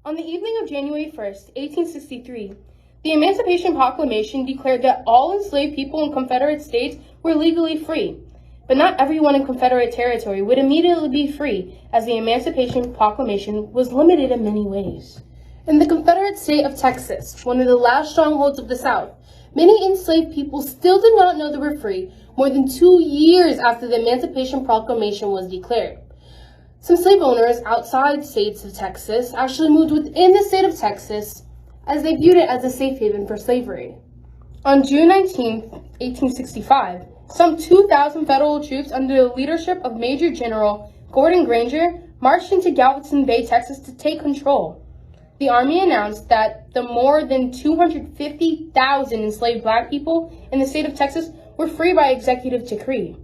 On the evening of January 1st, 1863, the Emancipation Proclamation declared that all enslaved people in Confederate states were legally free. But not everyone in Confederate territory would immediately be free, as the Emancipation Proclamation was limited in many ways. In the Confederate state of Texas, one of the last strongholds of the South, many enslaved people still did not know they were free more than 2 years after the Emancipation Proclamation was declared. Some slave owners outside states of Texas actually moved within the state of Texas as they viewed it as a safe haven for slavery. On June 19, 1865, some 2,000 federal troops under the leadership of Major General Gordon Granger marched into Galveston Bay, Texas to take control. The Army announced that the more than 250,000 enslaved black people in the state of Texas were free by executive decree.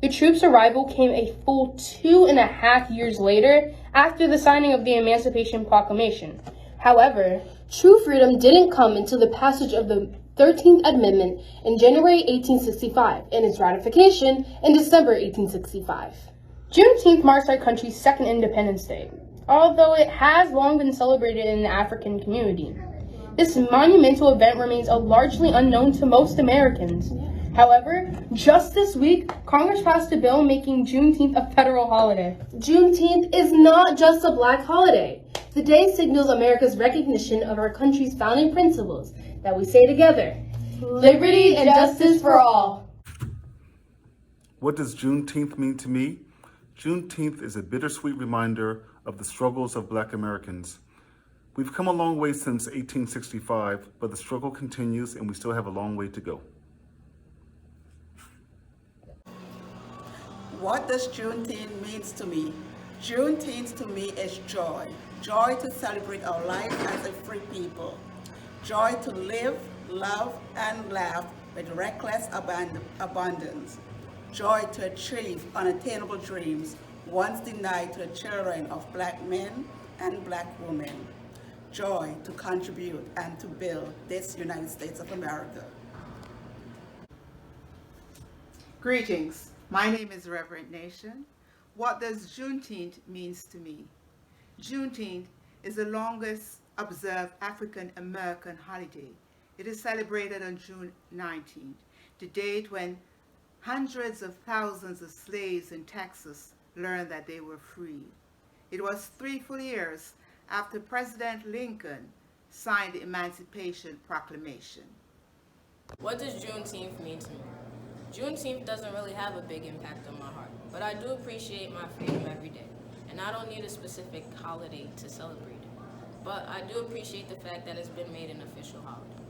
The troops' arrival came a full 2.5 years later after the signing of the Emancipation Proclamation. However, true freedom didn't come until the passage of the 13th Amendment in January 1865 and its ratification in December 1865. Juneteenth marks our country's second Independence Day, although it has long been celebrated in the African community. This monumental event remains largely unknown to most Americans. However, just this week, Congress passed a bill making Juneteenth a federal holiday. Juneteenth is not just a black holiday. The day signals America's recognition of our country's founding principles that we say together: liberty and justice for all. What does Juneteenth mean to me? Juneteenth is a bittersweet reminder of the struggles of Black Americans. We've come a long way since 1865, but the struggle continues and we still have a long way to go. What does Juneteenth mean to me? Juneteenth to me is joy. Joy to celebrate our life as a free people. Joy to live, love, and laugh with reckless abundance. Joy to achieve unattainable dreams once denied to the children of black men and black women. Joy to contribute and to build this United States of America. Greetings. My name is Reverend Nation. What does Juneteenth means to me? Juneteenth is the longest observed African American holiday. It is celebrated on June 19th, the date when hundreds of thousands of slaves in Texas learned that they were free. It was 3 full years after President Lincoln signed the Emancipation Proclamation. What does Juneteenth mean to me? Juneteenth doesn't really have a big impact on my heart, but I do appreciate my freedom every day, and I don't need a specific holiday to celebrate it. But I do appreciate the fact that it's been made an official holiday.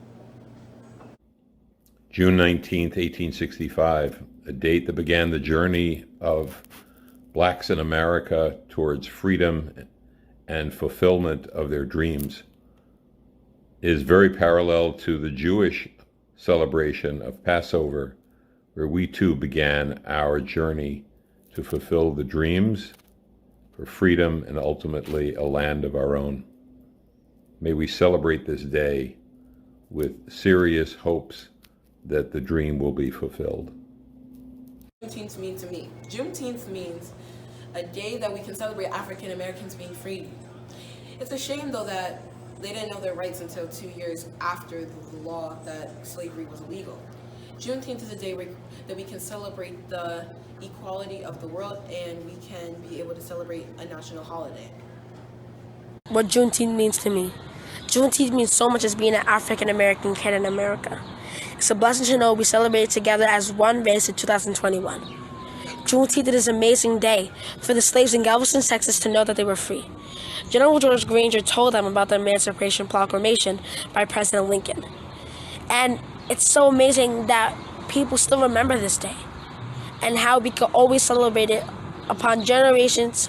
June 19th, 1865, a date that began the journey of blacks in America towards freedom and fulfillment of their dreams, is very parallel to the Jewish celebration of Passover, where we too began our journey to fulfill the dreams for freedom and ultimately a land of our own. May we celebrate this day with serious hopes that the dream will be fulfilled. Juneteenth means to me. Juneteenth means a day that we can celebrate African Americans being free. It's a shame though that they didn't know their rights until 2 years after the law that slavery was illegal. Juneteenth is a day that we can celebrate the equality of the world, and we can be able to celebrate a national holiday. What Juneteenth means to me. Juneteenth means so much as being an African American kid in America. It's a blessing to know we celebrate together as one race in 2021. Juneteenth is an amazing day for the slaves in Galveston, Texas to know that they were free. General George Granger told them about the Emancipation Proclamation by President Lincoln. And it's so amazing that people still remember this day and how we can always celebrate it upon generations.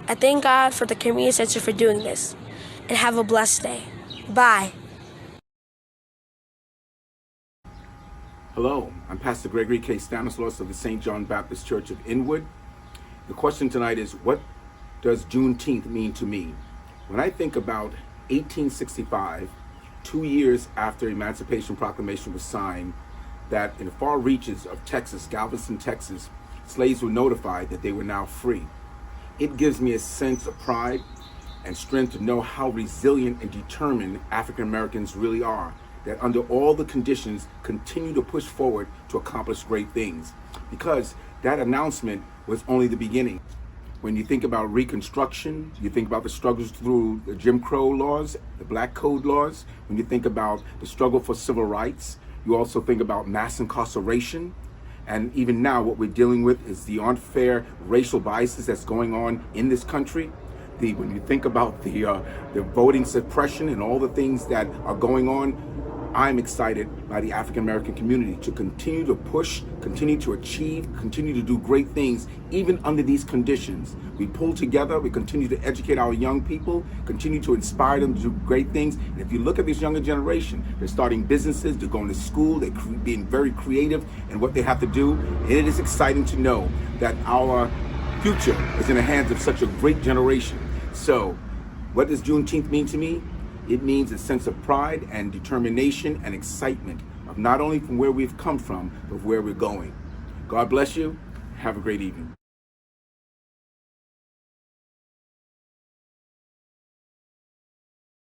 I thank God for the Community Center for doing this, and have a blessed day. Bye. Hello, I'm Pastor Gregory K. Stanislaus of the St. John Baptist Church of Inwood. The question tonight is, what does Juneteenth mean to me? When I think about 1865, 2 years after Emancipation Proclamation was signed, that in the far reaches of Texas, Galveston, Texas, slaves were notified that they were now free. It gives me a sense of pride and strength to know how resilient and determined African Americans really are, that under all the conditions continue to push forward to accomplish great things. Because that announcement was only the beginning. When you think about Reconstruction, you think about the struggles through the Jim Crow laws, the Black Code laws. When you think about the struggle for civil rights, you also think about mass incarceration. And even now, what we're dealing with is the unfair racial biases that's going on in this country. When you think about the voting suppression and all the things that are going on, I'm excited by the African American community to continue to push, continue to achieve, continue to do great things, even under these conditions. We pull together, we continue to educate our young people, continue to inspire them to do great things. And if you look at this younger generation, they're starting businesses, they're going to school, they're being very creative in what they have to do. And it is exciting to know that our future is in the hands of such a great generation. So, what does Juneteenth mean to me? It means a sense of pride and determination and excitement of not only from where we've come from, but where we're going. God bless you. Have a great evening.